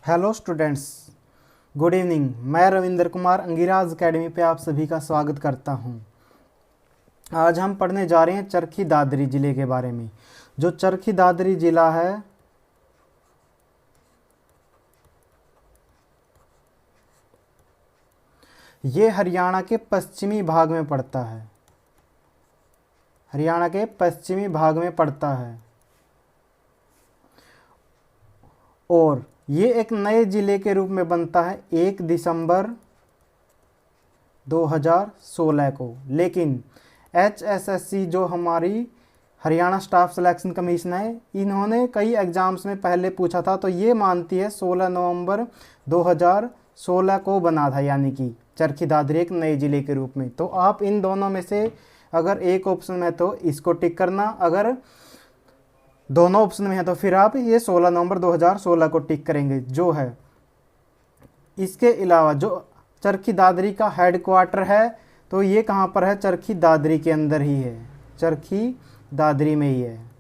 Hello students, good evening. मैं Ravindra Kumar Angiraj academy पे आप सभी का स्वागत करता हूं। आज हम पढ़ने जा रहे हैं चरखी दादरी ज़िले के बारे में। जो चरखी दादरी ज़िला है ये हरियाणा के पश्चिमी भाग में पड़ता है। हरियाणा के पश्चिमी भाग में पड़ता है और ये एक नए ज़िले के रूप में बनता है 1 दिसंबर 2016 को। लेकिन HSSC जो हमारी हरियाणा स्टाफ सिलेक्शन कमीशन है, इन्होंने कई एग्ज़ाम्स में पहले पूछा था, तो ये मानती है 16 नवंबर 2016 को बना था, यानी कि चरखी दादरी एक नए ज़िले के रूप में। तो आप इन दोनों में से अगर एक ऑप्शन में तो इसको टिक करना, अगर दोनों ऑप्शन में है तो फिर आप ये 16 नवंबर 2016 को टिक करेंगे जो है। इसके अलावा जो चरखी दादरी का हेडक्वार्टर है तो ये कहाँ पर है? चरखी दादरी के अंदर ही है, चरखी दादरी में ही है।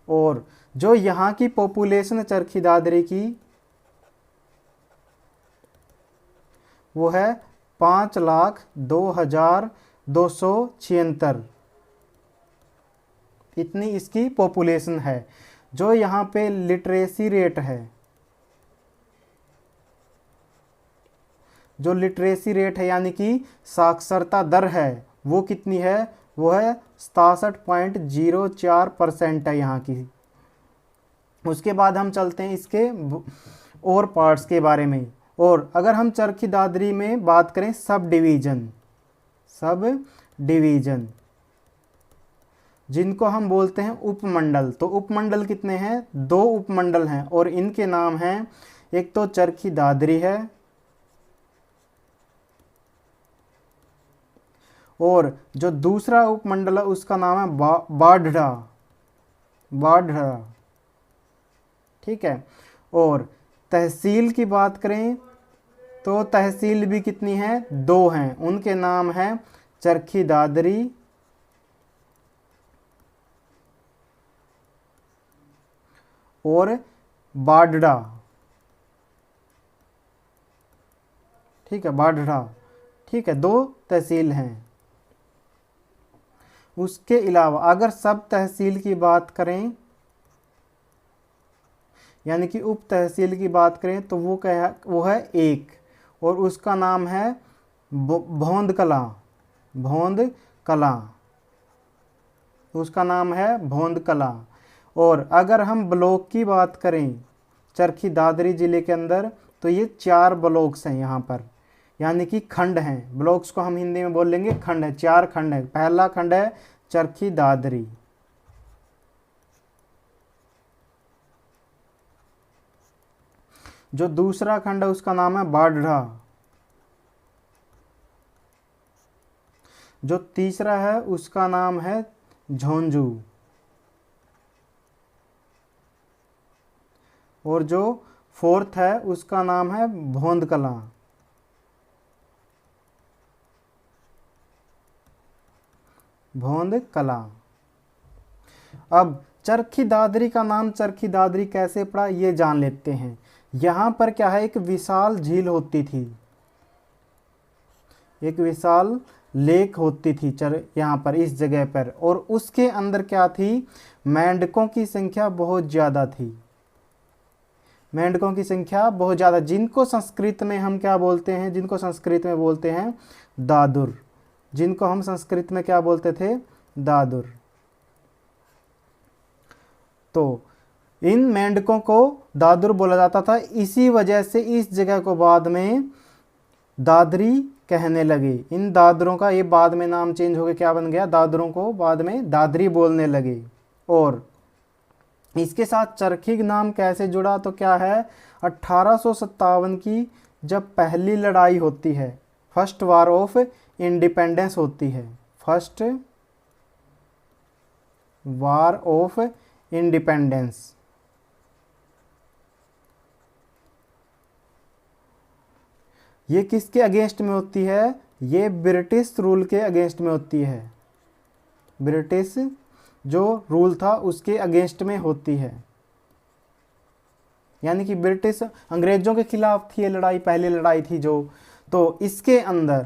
और जो यहाँ की पॉपुलेशन है चरखी दादरी की, वो है 5,02,276। इतनी इसकी पॉपुलेशन है। जो यहाँ पे लिटरेसी रेट है, जो लिटरेसी रेट है यानी कि साक्षरता दर है, वो कितनी है? वो है 67.04% है यहाँ की। उसके बाद हम चलते हैं इसके और पार्ट्स के बारे में। और अगर हम चरखी दादरी में बात करें सब डिवीज़न जिनको हम बोलते हैं उपमंडल, तो उपमंडल कितने हैं? 2 उपमंडल हैं और इनके नाम हैं, एक तो चरखी दादरी है और जो दूसरा उपमंडल है उसका नाम है बाढ़ड़ा। ठीक है। और तहसील की बात करें तो तहसील भी कितनी है? 2 हैं, उनके नाम हैं चरखी दादरी और बाढ़ड़ा। ठीक है, बाढ़ड़ा। ठीक है, 2 तहसील हैं। उसके अलावा अगर सब तहसील की बात करें यानी कि उप तहसील की बात करें तो वो क्या है? वो है 1 और उसका नाम है भौंद कला। उसका नाम है भौंद कला। और अगर हम ब्लॉक की बात करें चरखी दादरी ज़िले के अंदर तो ये 4 ब्लॉक्स हैं यहाँ पर, यानी कि खंड हैं। ब्लॉक्स को हम हिंदी में बोल लेंगे खंड है, 4 खंड है। पहला खंड है चरखी दादरी, जो दूसरा खंड है उसका नाम है बाढ़ड़ा, जो तीसरा है उसका नाम है झोंझू और जो 4th है उसका नाम है भौंद कला। अब चरखी दादरी का नाम चरखी दादरी कैसे पड़ा ये जान लेते हैं। यहाँ पर क्या है? एक विशाल झील होती थी, एक विशाल लेक होती थी यहाँ पर इस जगह पर, और उसके अंदर क्या थी? मेंढकों की संख्या बहुत ज़्यादा थी। मेंढकों की संख्या बहुत ज़्यादा, जिनको संस्कृत में हम क्या बोलते हैं? जिनको संस्कृत में बोलते हैं दादुर। जिनको हम संस्कृत में क्या बोलते थे? दादुर। तो इन मेंढकों को दादुर बोला जाता था। इसी वजह से इस जगह को बाद में दादरी कहने लगे। इन दादरों का ये बाद में नाम चेंज हो गया, क्या बन गया? दादरों को बाद में दादरी बोलने लगे। और इसके साथ चरखी नाम कैसे जुड़ा? तो क्या है, 1857 की जब पहली लड़ाई होती है, फर्स्ट वार ऑफ इंडिपेंडेंस होती है, फर्स्ट वार ऑफ इंडिपेंडेंस, ये किसके अगेंस्ट में होती है? ये ब्रिटिश रूल के अगेंस्ट में होती है। ब्रिटिश जो रूल था उसके अगेंस्ट में होती है। यानी कि ब्रिटिश अंग्रेजों के खिलाफ थी ये लड़ाई, पहली लड़ाई थी जो। तो इसके अंदर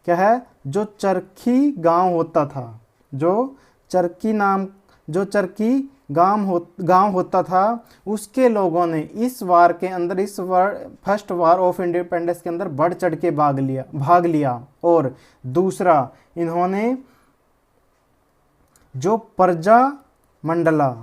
क्या है, जो चरखी गांव होता था, जो चरखी गांव होता था, उसके लोगों ने इस वार के अंदर, इस फर्स्ट वार ऑफ इंडिपेंडेंस के अंदर बढ़ चढ़ के भाग लिया। और दूसरा, इन्होंने जो प्रजा मंडला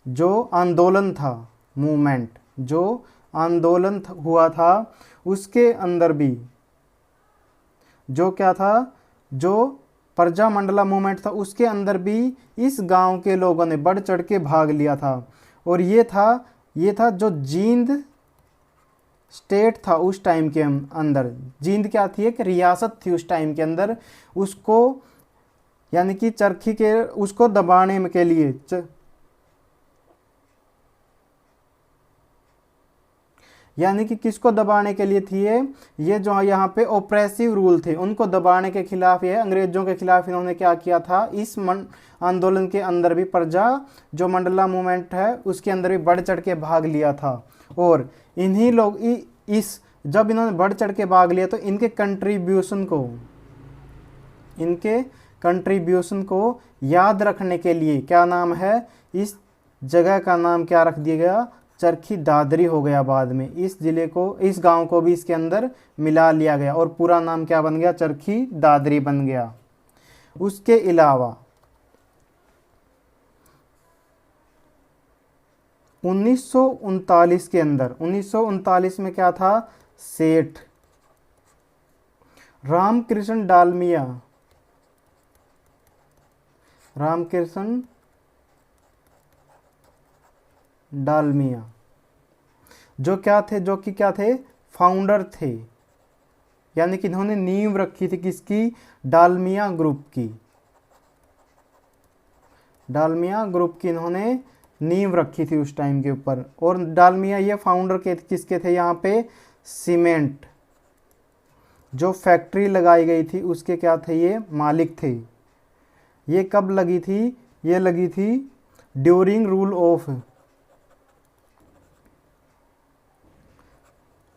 जो आंदोलन था, मूवमेंट जो आंदोलन हुआ था, उसके अंदर भी जो क्या था, जो प्रजा मंडला मूवमेंट था, उसके अंदर भी इस गांव के लोगों ने बढ़ चढ़ के भाग लिया था। और ये था जो जींद स्टेट था उस टाइम के अंदर। जींद क्या थी, एक रियासत थी उस टाइम के अंदर। उसको यानी कि चरखी के उसको दबाने के लिए यानी कि किसको दबाने के लिए थी ये जो यहाँ पे ओप्रेसिव रूल थे उनको दबाने के खिलाफ, ये अंग्रेजों के खिलाफ इन्होंने क्या किया था, इस आंदोलन के अंदर भी प्रजा जो मंडला मूवमेंट है उसके अंदर भी बढ़ चढ़ के भाग लिया था। और इन्हीं लोग जब इन्होंने बढ़ चढ़ के भाग लिया तो इनके कंट्रीब्यूशन को याद रखने के लिए क्या नाम है, इस जगह का नाम क्या रख दिया गया, चरखी दादरी हो गया। बाद में इस जिले को, इस गांव को भी इसके अंदर मिला लिया गया और पूरा नाम क्या बन गया, चरखी दादरी बन गया। उसके अलावा 1939 के अंदर, 1939 में क्या था, सेठ रामकृष्ण डालमिया जो कि क्या थे, फाउंडर थे। यानी कि इन्होंने नींव रखी थी किसकी, डालमिया ग्रुप की इन्होंने नींव रखी थी उस टाइम के ऊपर। और डालमिया ये फाउंडर किसके थे, यहाँ पे सीमेंट जो फैक्ट्री लगाई गई थी उसके क्या थे, ये मालिक थे। ये कब लगी थी, ये लगी थी ड्यूरिंग रूल ऑफ,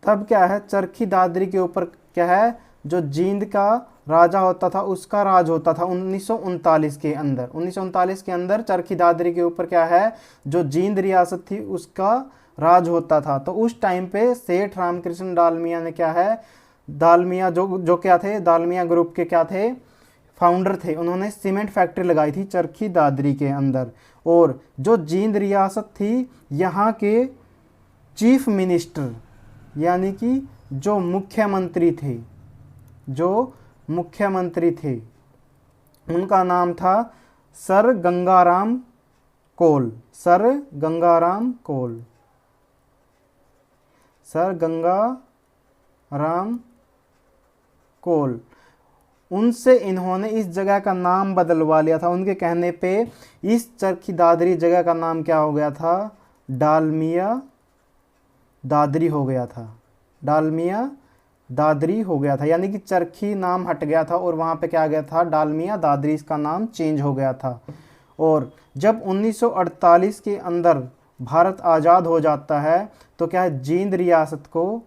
तब क्या है, चरखी दादरी के ऊपर क्या है, जो जींद का राजा होता था उसका राज होता था 1939 के अंदर। 1939 के अंदर चरखी दादरी के ऊपर क्या है, जो जींद रियासत थी उसका राज होता था। तो उस टाइम पे सेठ रामकृष्ण डालमिया ने क्या है, डालमिया जो क्या थे, डालमिया ग्रुप के क्या थे, फाउंडर थे। उन्होंने सीमेंट फैक्ट्री लगाई थी चरखी दादरी के अंदर। और जो जींद रियासत थी, यहाँ के चीफ मिनिस्टर यानी कि जो मुख्यमंत्री थे उनका नाम था सर गंगाराम कोल। उनसे इन्होंने इस जगह का नाम बदलवा लिया था। उनके कहने पे इस चरखी दादरी जगह का नाम क्या हो गया था, डालमिया दादरी हो गया था। यानी कि चरखी नाम हट गया था और वहाँ पे क्या आ गया था, डालमिया दादरी, इसका नाम चेंज हो गया था। और जब 1948 के अंदर भारत आज़ाद हो जाता है तो क्या है, जींद रियासत को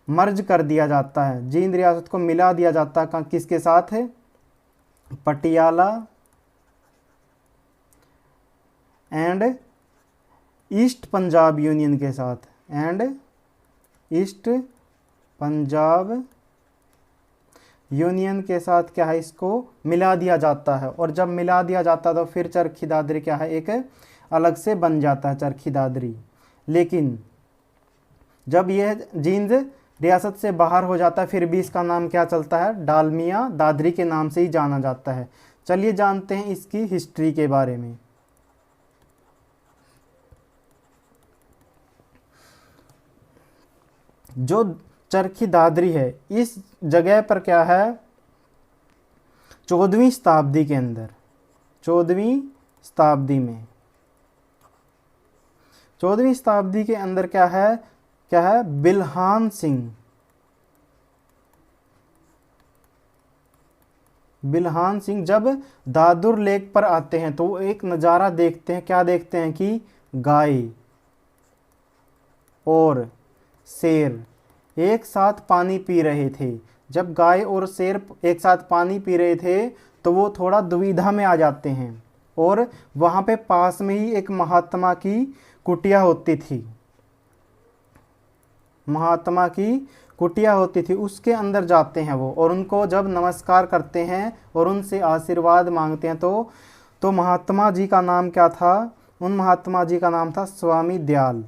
मर्ज कर दिया जाता है, जींद रियासत को मिला दिया जाता है किसके साथ है, Patiala and east Punjab union के साथ, क्या है, इसको मिला दिया जाता है। और जब मिला दिया जाता है तो फिर चरखी दादरी क्या है, एक अलग से बन जाता है चरखी दादरी। लेकिन जब यह जींद रियासत से बाहर हो जाता है फिर भी इसका नाम क्या चलता है, डालमिया दादरी के नाम से ही जाना जाता है। चलिए जानते हैं इसकी हिस्ट्री के बारे में। जो चरखी दादरी है इस जगह पर क्या है, 14वीं शताब्दी के अंदर, 14वीं शताब्दी के अंदर क्या है, बिल्हान सिंह बिल्हान सिंह जब दादुर लेक पर आते हैं तो वो एक नज़ारा देखते हैं। क्या देखते हैं कि गाय और शेर एक साथ पानी पी रहे थे। जब गाय और शेर एक साथ पानी पी रहे थे तो वो थोड़ा दुविधा में आ जाते हैं और वहाँ पे पास में ही एक महात्मा की कुटिया होती थी। महात्मा की कुटिया होती थी, उसके अंदर जाते हैं वो और उनको जब नमस्कार करते हैं और उनसे आशीर्वाद मांगते हैं तो महात्मा जी का नाम क्या था? उन महात्मा जी का नाम था स्वामी दयाल।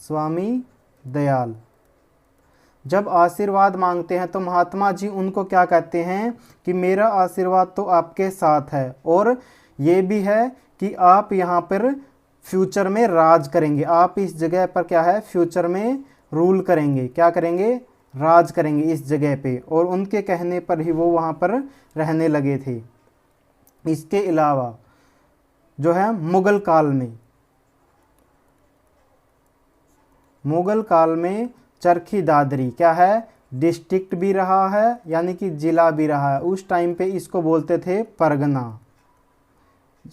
स्वामी दयाल जब आशीर्वाद मांगते हैं तो महात्मा जी उनको क्या कहते हैं कि मेरा आशीर्वाद तो आपके साथ है और ये भी है कि आप यहाँ पर फ्यूचर में राज करेंगे। आप इस जगह पर क्या है, फ्यूचर में रूल करेंगे। क्या करेंगे? राज करेंगे इस जगह पे। और उनके कहने पर ही वो वहाँ पर रहने लगे थे। इसके अलावा जो है मुगल काल में चरखी दादरी क्या है? डिस्ट्रिक्ट भी रहा है, यानी कि ज़िला भी रहा है। उस टाइम पे इसको बोलते थे परगना।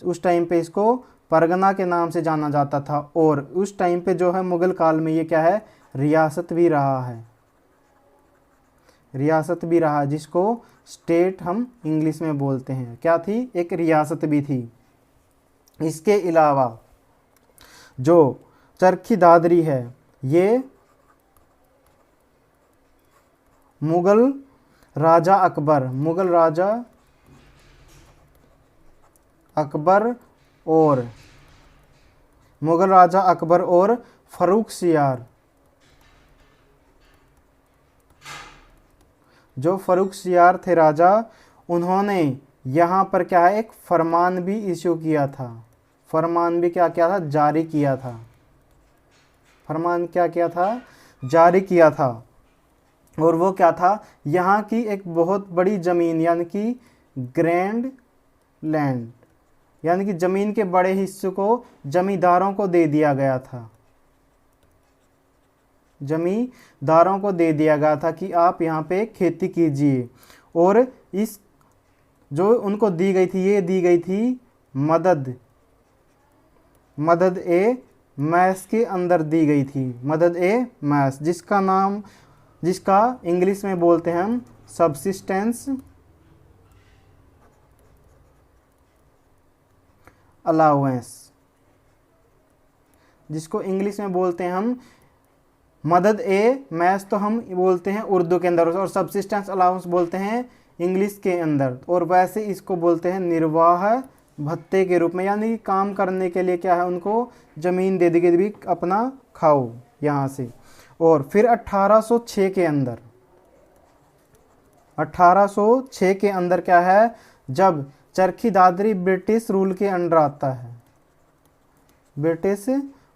उस टाइम पे इसको परगना के नाम से जाना जाता था। और उस टाइम पे जो है मुगल काल में ये क्या है? रियासत भी रहा है। रियासत भी रहा, जिसको स्टेट हम इंग्लिश में बोलते हैं। क्या थी? एक रियासत भी थी। इसके अलावा जो चरखी दादरी है ये मुगल राजा अकबर और फर्रुख सियार, जो फर्रुख सियार थे राजा, उन्होंने यहाँ पर क्या है एक फरमान भी इशू किया था। फरमान भी क्या किया था? जारी किया था। फरमान क्या किया था? जारी किया था। और वो क्या था? यहाँ की एक बहुत बड़ी ज़मीन यानी कि ग्रैंड लैंड, यानी कि ज़मीन के बड़े हिस्से को जमींदारों को दे दिया गया था। जमींदारों को दे दिया गया था कि आप यहाँ पे खेती कीजिए। और इस जो उनको दी गई थी, ये दी गई थी मदद ए मैस के अंदर दी गई थी। मदद ए मैस, जिसका इंग्लिश में बोलते हैं हम सब्सिस्टेंस अलाउंस, जिसको इंग्लिश में बोलते हैं हम मदद ए मैस तो हम बोलते हैं उर्दू के अंदर, और सब्सिस्टेंस अलाउंस बोलते हैं इंग्लिश के अंदर। और वैसे इसको बोलते हैं निर्वाह भत्ते के रूप में, यानी काम करने के लिए क्या है उनको ज़मीन दे दी गई भी अपना खाओ यहाँ से। और फिर 1806 के अंदर क्या है, जब चरखी दादरी ब्रिटिश रूल के अंडर आता है, ब्रिटिश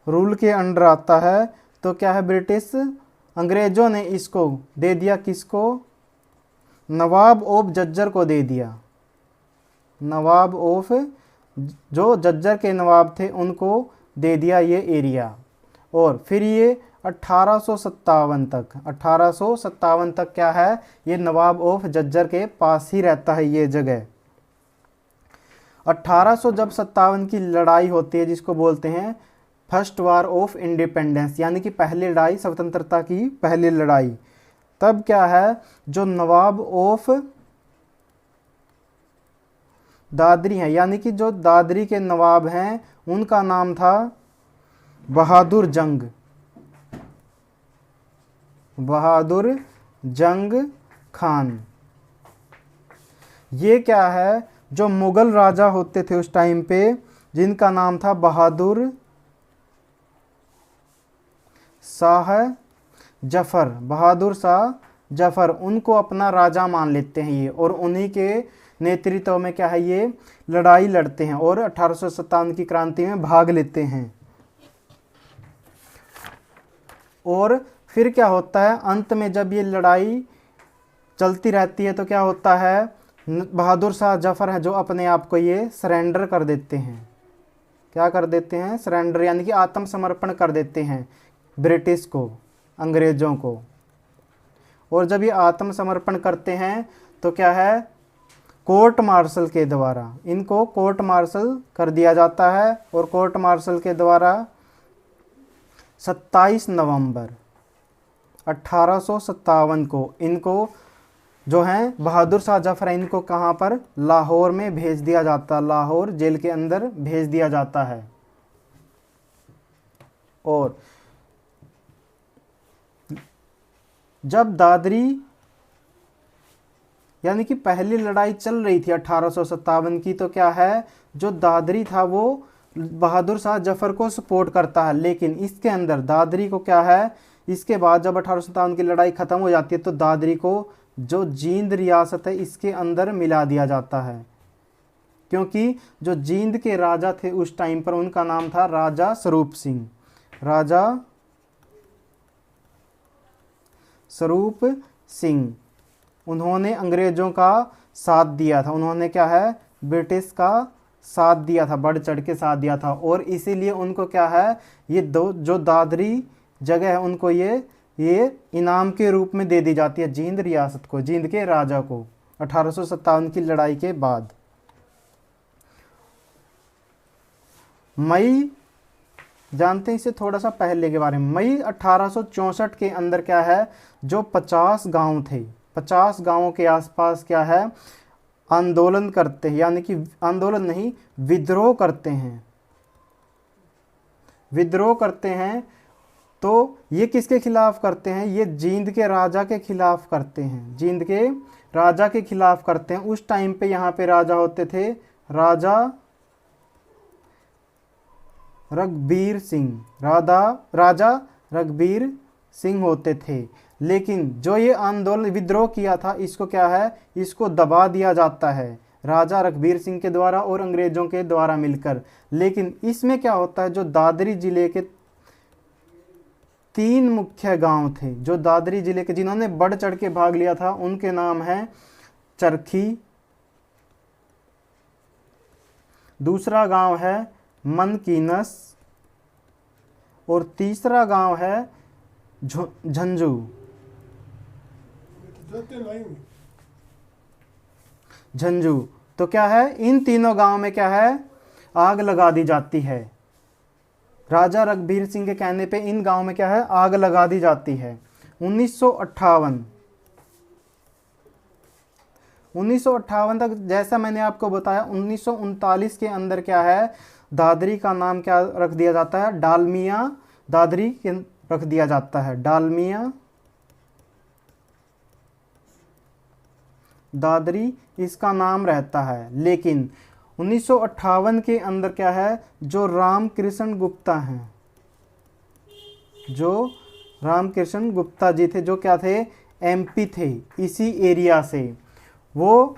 रूल के अंडर आता है, तो क्या है ब्रिटिश अंग्रेज़ों ने इसको दे दिया किसको? नवाब ऑफ जज्जर को दे दिया। नवाब ऑफ जो जज्जर के नवाब थे उनको दे दिया ये एरिया। और फिर ये 1857 तक क्या है, ये नवाब ऑफ जज्जर के पास ही रहता है ये जगह। 1857 की लड़ाई होती है जिसको बोलते हैं फर्स्ट वार ऑफ इंडिपेंडेंस, यानी कि पहली लड़ाई, स्वतंत्रता की पहली लड़ाई। तब क्या है, जो नवाब ऑफ दादरी हैं, यानी कि जो दादरी के नवाब हैं, उनका नाम था बहादुर जंग खान। ये क्या है, जो मुगल राजा होते थे उस टाइम पे, जिनका नाम था बहादुर शाह जफर, उनको अपना राजा मान लेते हैं ये, और उन्हीं के नेतृत्व में क्या है ये लड़ाई लड़ते हैं और 1857 की क्रांति में भाग लेते हैं। और फिर क्या होता है, अंत में जब ये लड़ाई चलती रहती है तो क्या होता है, बहादुर शाह जफर है जो अपने आप को ये सरेंडर कर देते हैं। क्या कर देते हैं? सरेंडर, यानी कि आत्मसमर्पण कर देते हैं ब्रिटिश को, अंग्रेज़ों को। और जब ये आत्मसमर्पण करते हैं तो क्या है, कोर्ट मार्शल के द्वारा, इनको कोर्ट मार्शल कर दिया जाता है। और कोर्ट मार्शल के द्वारा 27 नवंबर 1857 को इनको जो हैं बहादुर शाह जफर है, इनको कहाँ पर, लाहौर में भेज दिया जाता, लाहौर जेल के अंदर भेज दिया जाता है। और जब दादरी यानी कि पहली लड़ाई चल रही थी 1857 की, तो क्या है, जो दादरी था वो बहादुर शाह जफर को सपोर्ट करता है। लेकिन इसके अंदर दादरी को क्या है, इसके बाद जब 1857 की लड़ाई खत्म हो जाती है तो दादरी को जो जींद रियासत है इसके अंदर मिला दिया जाता है, क्योंकि जो जींद के राजा थे उस टाइम पर उनका नाम था राजा स्वरूप सिंह। राजा स्वरूप सिंह, उन्होंने अंग्रेजों का साथ दिया था, उन्होंने क्या है, ब्रिटिश का साथ दिया था, बढ़ चढ़ के साथ दिया था। और इसीलिए उनको क्या है, ये दो जो दादरी जगह है उनको ये इनाम के रूप में दे दी जाती है, जींद रियासत को, जींद के राजा को, 1857 की लड़ाई के बाद। मई, जानते हैं इसे थोड़ा सा पहले के बारे में, मई 1864 के अंदर क्या है, जो 50 गांव थे, 50 गांवों के आसपास क्या है, आंदोलन करते हैं, यानी कि आंदोलन नहीं, विद्रोह करते हैं, विद्रोह करते हैं। तो ये किसके खिलाफ करते हैं, ये जींद के राजा के खिलाफ करते हैं, जींद के राजा के खिलाफ करते हैं। उस टाइम पे यहाँ पे राजा होते थे राजा रघबीर सिंह, राजा रघबीर सिंह होते थे। लेकिन जो ये आंदोलन विद्रोह किया था इसको क्या है, इसको दबा दिया जाता है राजा रघबीर सिंह के द्वारा और अंग्रेजों के द्वारा मिलकर। लेकिन इसमें क्या होता है, जो दादरी जिले के 3 मुख्य गांव थे, जो दादरी जिले के जिन्होंने बढ़ चढ़ के भाग लिया था, उनके नाम है चरखी, दूसरा गांव है मनकीनस और तीसरा गांव है झंझू। झंझू तो क्या है, इन तीनों गांव में क्या है, आग लगा दी जाती है। राजा रघबीर सिंह के कहने पे इन गांव में क्या है, आग लगा दी जाती है। 1958 तक, जैसा मैंने आपको बताया, 1939 के अंदर क्या है, दादरी का नाम क्या रख दिया जाता है, डालमिया दादरी रख दिया जाता है, डालमिया दादरी इसका नाम रहता है। लेकिन 1958 के अंदर क्या है, जो रामकृष्ण गुप्ता हैं, जो रामकृष्ण गुप्ता जी थे, जो क्या थे, एमपी थे इसी एरिया से, वो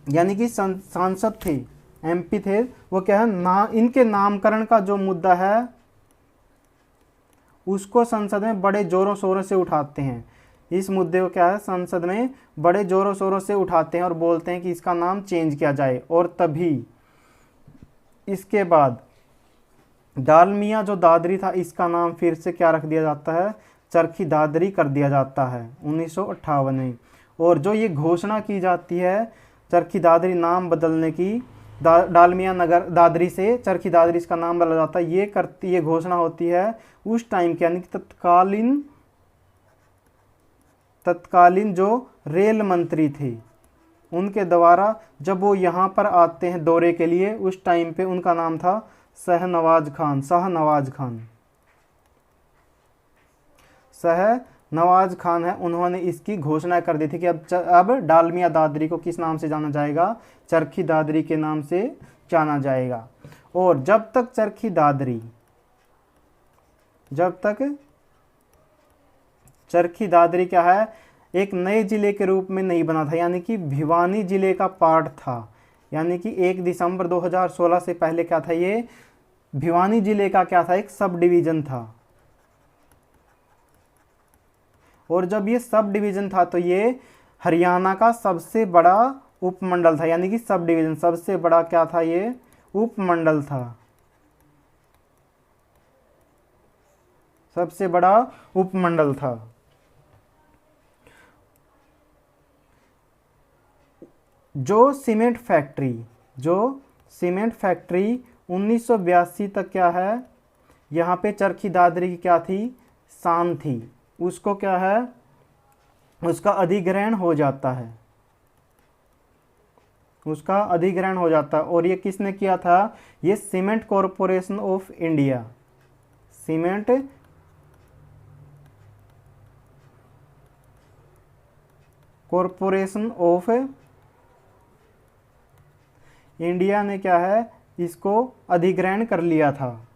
यानी कि सांसद थे, एमपी थे, वो क्या है इनके नामकरण का जो मुद्दा है उसको संसद में बड़े जोरों शोरों से उठाते हैं। इस मुद्दे को क्या है, संसद में बड़े जोरों शोरों से उठाते हैं और बोलते हैं कि इसका नाम चेंज किया जाए। और तभी इसके बाद डालमिया जो दादरी था इसका नाम फिर से क्या रख दिया जाता है, चरखी दादरी कर दिया जाता है 1958 में। और जो ये घोषणा की जाती है चरखी दादरी नाम बदलने की, डालमिया नगर दादरी से चरखी दादरी इसका नाम बदला जाता है, ये घोषणा होती है उस टाइम के, यानी कि तत्कालीन जो रेल मंत्री थे उनके द्वारा, जब वो यहाँ पर आते हैं दौरे के लिए, उस टाइम पे उनका नाम था शाहनवाज खान है। उन्होंने इसकी घोषणा कर दी थी कि अब डालमिया दादरी को किस नाम से जाना जाएगा, चरखी दादरी के नाम से जाना जाएगा। और जब तक चरखी दादरी क्या है, एक नए जिले के रूप में नहीं बना था, यानी कि भिवानी जिले का पार्ट था, यानी कि 1 दिसंबर 2016 से पहले क्या था, ये भिवानी जिले का क्या था, एक सब डिवीजन था। और जब ये सब डिवीजन था तो ये हरियाणा का सबसे बड़ा उपमंडल था, यानी कि सब डिवीजन सबसे बड़ा क्या था, ये उपमंडल था, सबसे बड़ा उपमंडल था। 19 जो सीमेंट फैक्ट्री 1982 तक क्या है, यहाँ पे चरखी दादरी की क्या थी, शान थी, उसको क्या है, उसका अधिग्रहण हो जाता है, उसका अधिग्रहण हो जाता है। और ये किसने किया था, ये cement corporation of India, cement corporation of India ने क्या है, इसको अधिग्रहण कर लिया था।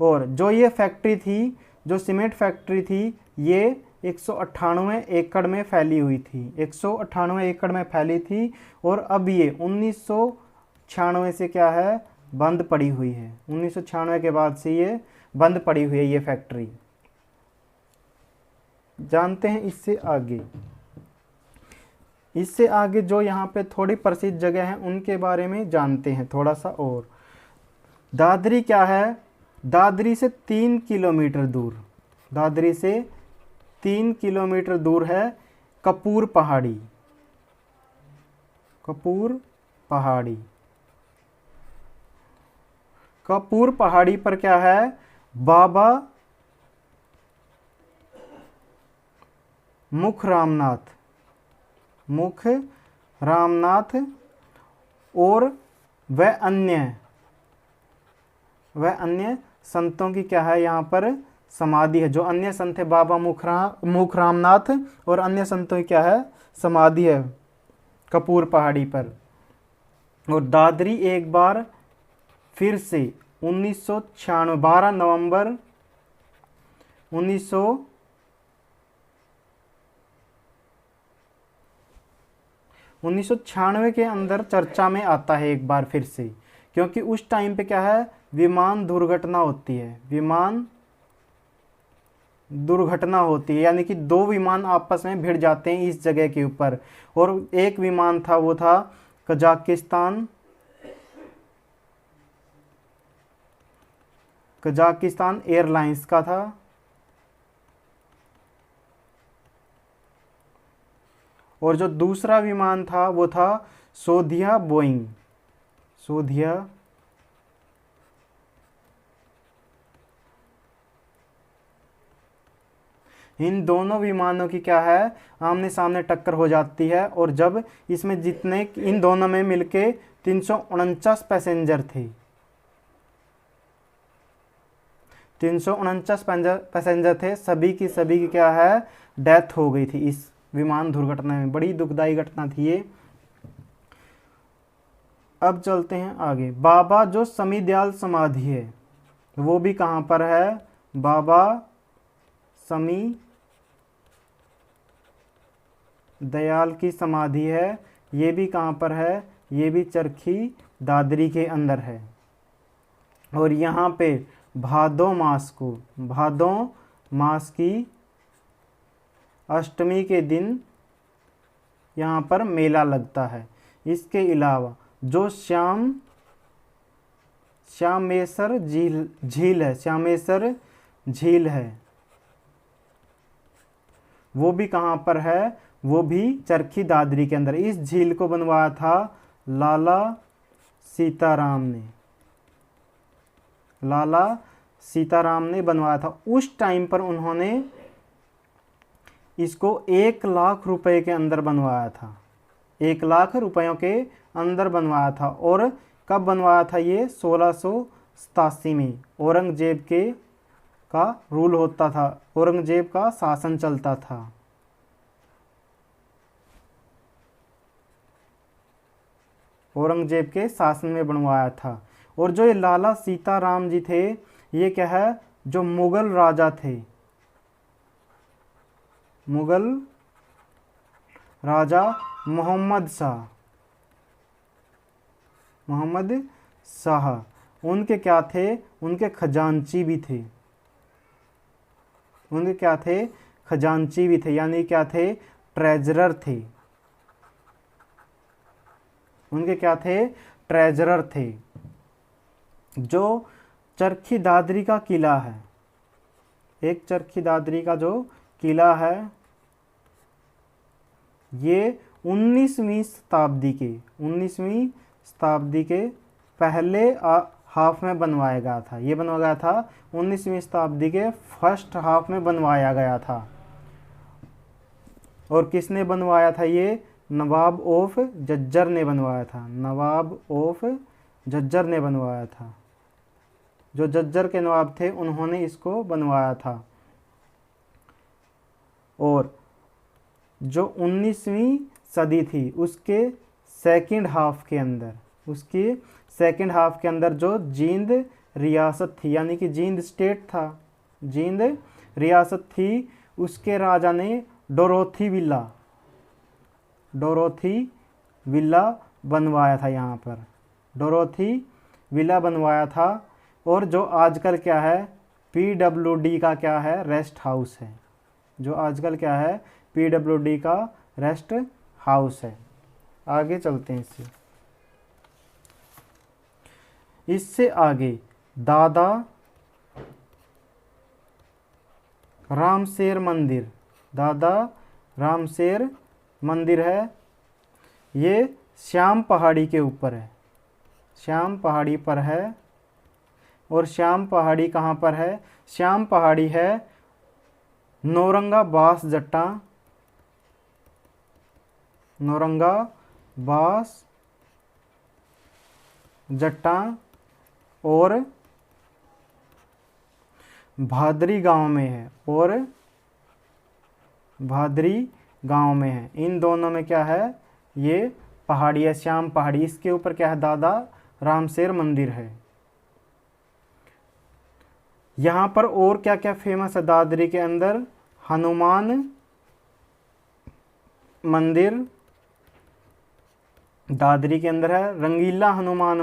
और जो ये फैक्ट्री थी, जो सीमेंट फैक्ट्री थी, ये 198 एकड़ में फैली हुई थी, 198 एकड़ में फैली थी। और अब ये 1996 से क्या है, बंद पड़ी हुई है, 1996 के बाद से ये बंद पड़ी हुई है ये फैक्ट्री। जानते हैं इससे आगे जो यहाँ पे थोड़ी प्रसिद्ध जगह हैं उनके बारे में जानते हैं थोड़ा सा। और दादरी क्या है, दादरी से 3 किलोमीटर दूर, दादरी से 3 किलोमीटर दूर है कपूर पहाड़ी, कपूर पहाड़ी। कपूर पहाड़ी पर क्या है, बाबा मुख रामनाथ और वह अन्य संतों की क्या है, यहाँ पर समाधि है। जो अन्य संत है, बाबा मुख रामनाथ और अन्य संतों की क्या है, समाधि है कपूर पहाड़ी पर। और दादरी एक बार फिर से 1996 12 नवंबर 1996 के अंदर चर्चा में आता है एक बार फिर से, क्योंकि उस टाइम पे क्या है, विमान दुर्घटना होती है, विमान दुर्घटना होती है, यानी कि 2 विमान आपस में भिड़ जाते हैं इस जगह के ऊपर। और एक विमान था, वो था कजाकिस्तान एयरलाइंस का था। और जो दूसरा विमान था वो था सोधिया बोइंग, इन दोनों विमानों की क्या है, आमने सामने टक्कर हो जाती है। और जब इसमें जितने, इन दोनों में मिलके 349 पैसेंजर थे, 349 पैसेंजर थे, सभी की क्या है, डेथ हो गई थी इस विमान दुर्घटना में। बड़ी दुखदाई घटना थी ये। अब चलते हैं आगे। बाबा जो समी दयाल समाधि है वो भी कहाँ पर है, बाबा समी दयाल की समाधि है, ये भी कहाँ पर है, ये भी चरखी दादरी के अंदर है। और यहाँ पे भादों मास की अष्टमी के दिन यहाँ पर मेला लगता है। इसके अलावा जो श्यामेश्वर झील है वो भी कहाँ पर है, वो भी चरखी दादरी के अंदर। इस झील को बनवाया था लाला सीताराम ने बनवाया था। उस टाइम पर उन्होंने इसको 1 लाख रुपए के अंदर बनवाया था, 1 लाख रुपयों के अंदर बनवाया था। और कब बनवाया था ये, 1687 में। औरंगजेब का रूल होता था, औरंगजेब का शासन चलता था। औरंगजेब के शासन में बनवाया था। और जो ये लाला सीताराम जी थे, ये क्या है, जो मुगल राजा थे, मुगल राजा मोहम्मद शाह, उनके क्या थे, उनके खजांची भी थे, उनके क्या थे, खजांची भी थे, यानी क्या थे, ट्रेजरर थे। उनके क्या थे, ट्रेजरर थे। जो चरखी दादरी का किला है, एक चरखी दादरी का जो किला है, ये 19वीं शताब्दी के पहले हाफ में बनवाया गया था। ये बनवाया गया था 19वीं शताब्दी के फर्स्ट हाफ में बनवाया गया था। और किसने बनवाया था? ये नवाब ऑफ झज्जर ने बनवाया था। नवाब ऑफ झज्जर ने बनवाया था। जो झज्जर के नवाब थे उन्होंने इसको बनवाया था। और जो 19वीं सदी थी उसके सेकंड हाफ के अंदर जो जींद रियासत थी, यानी कि जींद स्टेट था, जींद रियासत थी, उसके राजा ने डोरोथी विला बनवाया था। यहाँ पर डोरोथी विला बनवाया था। और जो आजकल क्या है, PWD का क्या है, रेस्ट हाउस है। जो आजकल क्या है, PWD का रेस्ट हाउस है। आगे चलते हैं इससे आगे दादा रामशेर मंदिर है। ये श्याम पहाड़ी के ऊपर है, श्याम पहाड़ी पर है। और श्याम पहाड़ी कहाँ पर है? श्याम पहाड़ी है नौरंगा बास जट्टा और भादरी गांव में है। इन दोनों में क्या है? ये पहाड़ी है, श्याम पहाड़ी। इसके ऊपर क्या है? दादा रामशेर मंदिर है। यहाँ पर और क्या क्या फेमस है दादरी के अंदर? हनुमान मंदिर दादरी के अंदर है, रंगीला हनुमान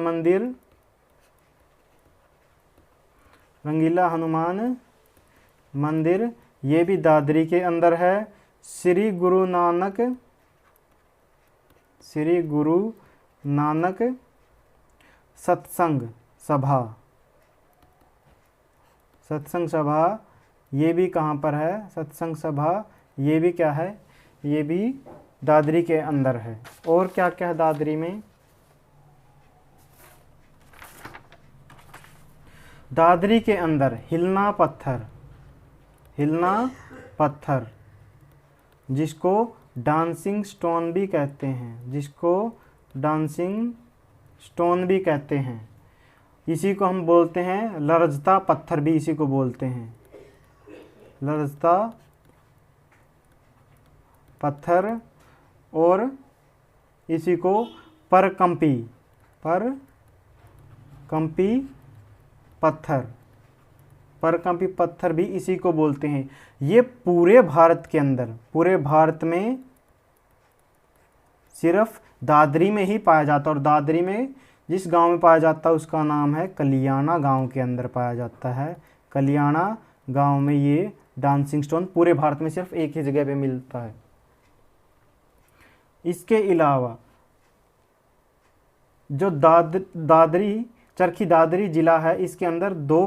मंदिर ये भी दादरी के अंदर है। श्री गुरु नानक सत्संग सभा ये भी कहाँ पर है? सत्संग सभा ये भी क्या है? ये भी दादरी के अंदर है। और क्या क्या है दादरी में? दादरी के अंदर हिलना पत्थर जिसको डांसिंग स्टोन भी कहते हैं, इसी को हम बोलते हैं लरजता पत्थर भी इसी को बोलते हैं, लरजता पत्थर। और इसी को परकंपी पत्थर भी इसी को बोलते हैं। ये पूरे भारत में सिर्फ दादरी में ही पाया जाता है। और दादरी में जिस गांव में पाया जाता है उसका नाम है कलियाना गांव के अंदर पाया जाता है। कलियाना गांव में ये डांसिंग स्टोन पूरे भारत में सिर्फ एक ही जगह पे मिलता है। इसके अलावा जो चरखी दादरी जिला है इसके अंदर दो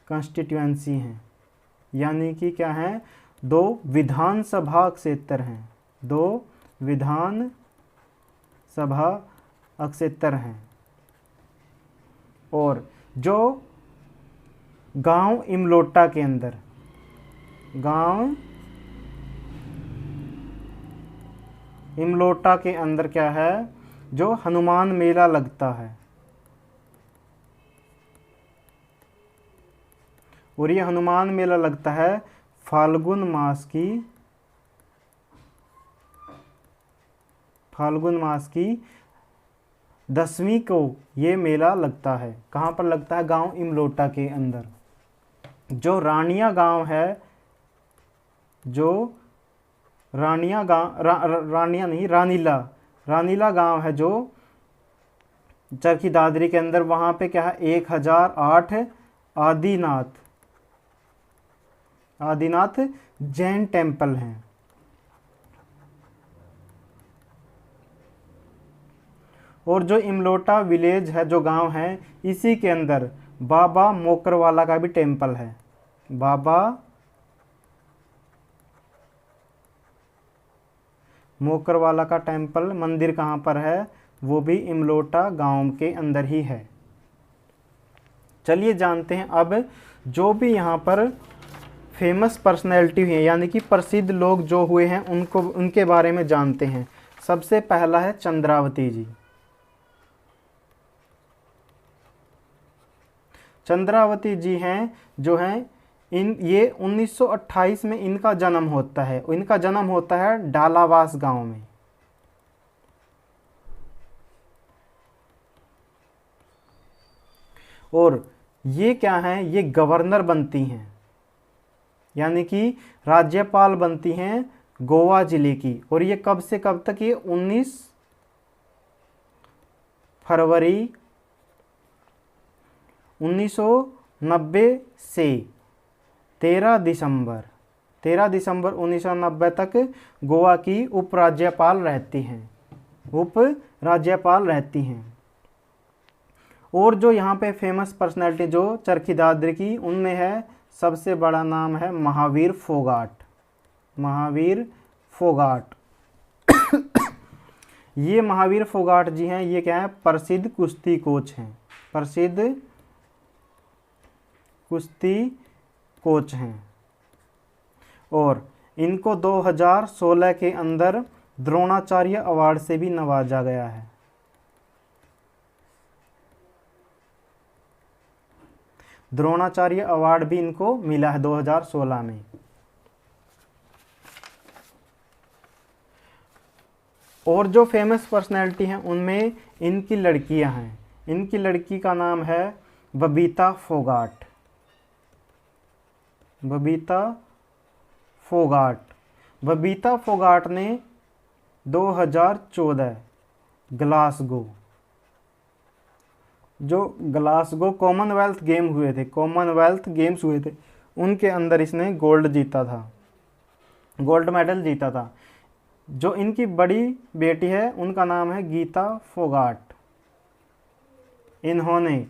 कॉन्स्टिट्यूएंसी हैं, यानी कि क्या है? दो विधानसभा क्षेत्र हैं, और जो गांव इमलोटा के अंदर क्या है? जो हनुमान मेला लगता है। और ये हनुमान मेला लगता है फाल्गुन मास की 10वीं को ये मेला लगता है। कहाँ पर लगता है? गांव इमलोटा के अंदर। जो रानिया गांव है, रानीला गांव है जो चरखी दादरी के अंदर, वहाँ पे क्या है? 1008 आदिनाथ जैन टेम्पल हैं। और जो इमलोटा विलेज है, जो गांव है, इसी के अंदर बाबा मोकरवाला का भी टेम्पल है। बाबा मोकरवाला का टेम्पल मंदिर कहाँ पर है? वो भी इमलोटा गांव के अंदर ही है। चलिए जानते हैं अब जो भी यहाँ पर फेमस पर्सनैलिटी हुई है, यानी कि प्रसिद्ध लोग जो हुए हैं उनको, उनके बारे में जानते हैं। सबसे पहला है चंद्रावती जी। चंद्रावती जी हैं जो हैं ये 1928 में इनका जन्म होता है। इनका जन्म होता है डालावास गांव में। और ये क्या हैं? ये गवर्नर बनती हैं, यानी कि राज्यपाल बनती हैं गोवा जिले की। और ये कब से कब तक? ये 19 फरवरी 1990 से 13 दिसंबर 1990 तक गोवा की उपराज्यपाल रहती हैं, उपराज्यपाल रहती हैं। और जो यहाँ पे फेमस पर्सनैलिटी जो चरखी दादरी की, उनमें है सबसे बड़ा नाम है महावीर फोगाट। महावीर फोगाट ये महावीर फोगाट जी हैं, ये क्या है? प्रसिद्ध कुश्ती कोच हैं, प्रसिद्ध कुश्ती कोच हैं। और इनको 2016 के अंदर द्रोणाचार्य अवार्ड से भी नवाजा गया है। द्रोणाचार्य अवार्ड भी इनको मिला है 2016 में। और जो फेमस पर्सनैलिटी हैं उनमें इनकी लड़कियां हैं। इनकी लड़की का नाम है बबीता फोगाट। बबीता फोगाट। बबीता फोगाट ने 2014 ग्लासगो, जो ग्लासगो कॉमनवेल्थ गेम हुए थे, कॉमनवेल्थ गेम्स हुए थे, उनके अंदर इसने गोल्ड जीता था, गोल्ड मेडल जीता था। जो इनकी बड़ी बेटी है उनका नाम है गीता फोगाट। इन्होंने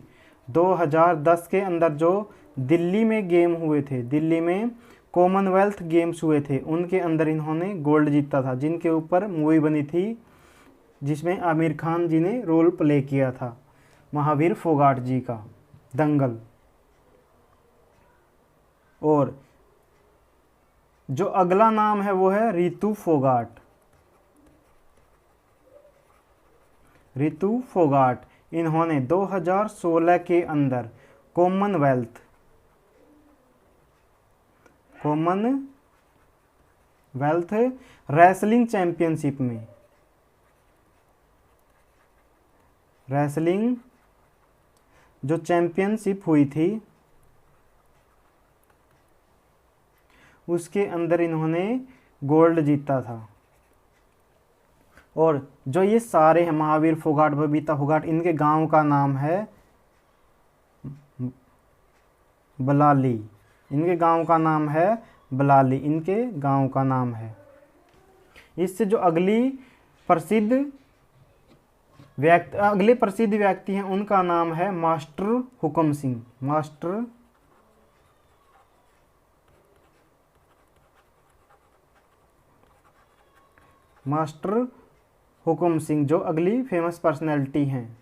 2010 के अंदर जो दिल्ली में गेम हुए थे, दिल्ली में कॉमनवेल्थ गेम्स हुए थे, उनके अंदर इन्होंने गोल्ड जीता था, जिनके ऊपर मूवी बनी थी जिसमें आमिर खान जी ने रोल प्ले किया था महावीर फोगाट जी का, दंगल। और जो अगला नाम है वो है रितु फोगाट। रितु फोगाट, इन्होंने 2016 के अंदर कॉमनवेल्थ रेसलिंग चैंपियनशिप में, रेसलिंग जो चैंपियनशिप हुई थी उसके अंदर इन्होंने गोल्ड जीता था। और जो ये सारे हैं महावीर फोगाट, बबीता फोगाट, इनके गांव का नाम है बलाली। इनके गांव का नाम है बलाली, इनके गांव का नाम है। इससे जो अगले प्रसिद्ध व्यक्ति हैं उनका नाम है मास्टर हुक्म सिंह। मास्टर हुक्म सिंह जो अगली फेमस पर्सनैलिटी हैं।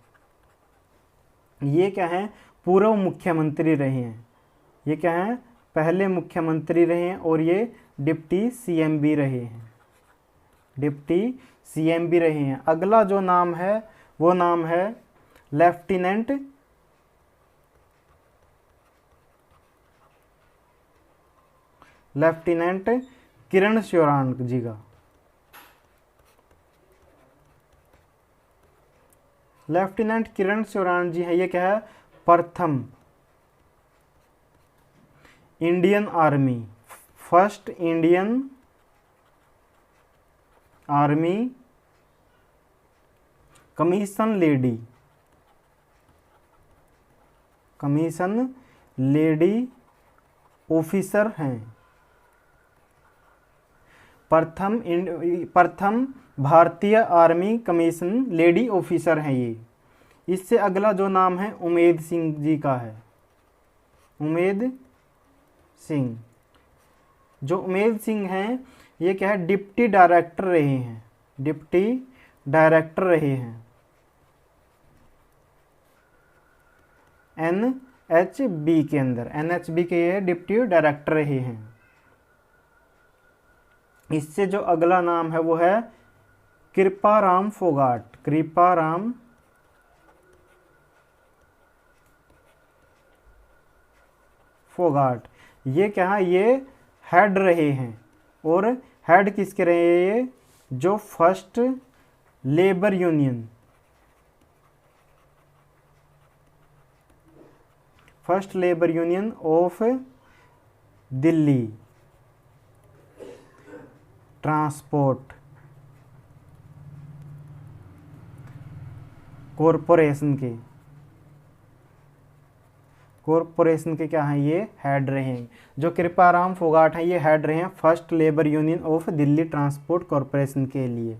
ये क्या हैं? पूर्व मुख्यमंत्री रहे हैं। ये क्या हैं? पहले मुख्यमंत्री रहे हैं और ये डिप्टी सीएम भी रहे हैं, डिप्टी सीएम भी रहे हैं। अगला जो नाम है वो नाम है लेफ्टिनेंट किरण श्योरान जी का। लेफ्टिनेंट किरण श्योरान जी है, ये क्या है? प्रथम Indian army, first Indian army commission lady officer हैं। प्रथम भारतीय आर्मी कमीशन लेडी ऑफिसर हैं ये। इससे अगला जो नाम है उमेद सिंह जी का है। उमेद सिंह, जो उमेद सिंह हैं ये क्या है? डिप्टी डायरेक्टर रहे हैं, डिप्टी डायरेक्टर रहे हैं। NHB के अंदर, NHB के ये डिप्टी डायरेक्टर रहे हैं। इससे जो अगला नाम है वो है कृपाराम फोगाट। कृपाराम फोगाट, ये क्या है, ये हेड रहे हैं। और हेड किसके रहे हैं ये, जो first labour union, first labour union of Delhi transport corporation के क्या हैं, ये हेड रहे हैं। जो कृपाराम फोगाट हैं ये हेड रहे हैं first labour union of Delhi transport corporation के लिए।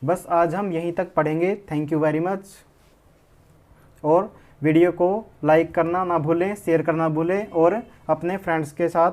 बस आज हम यहीं तक पढ़ेंगे। Thank you very much. और वीडियो को लाइक करना ना भूलें, शेयर करना भूलें और अपने फ्रेंड्स के साथ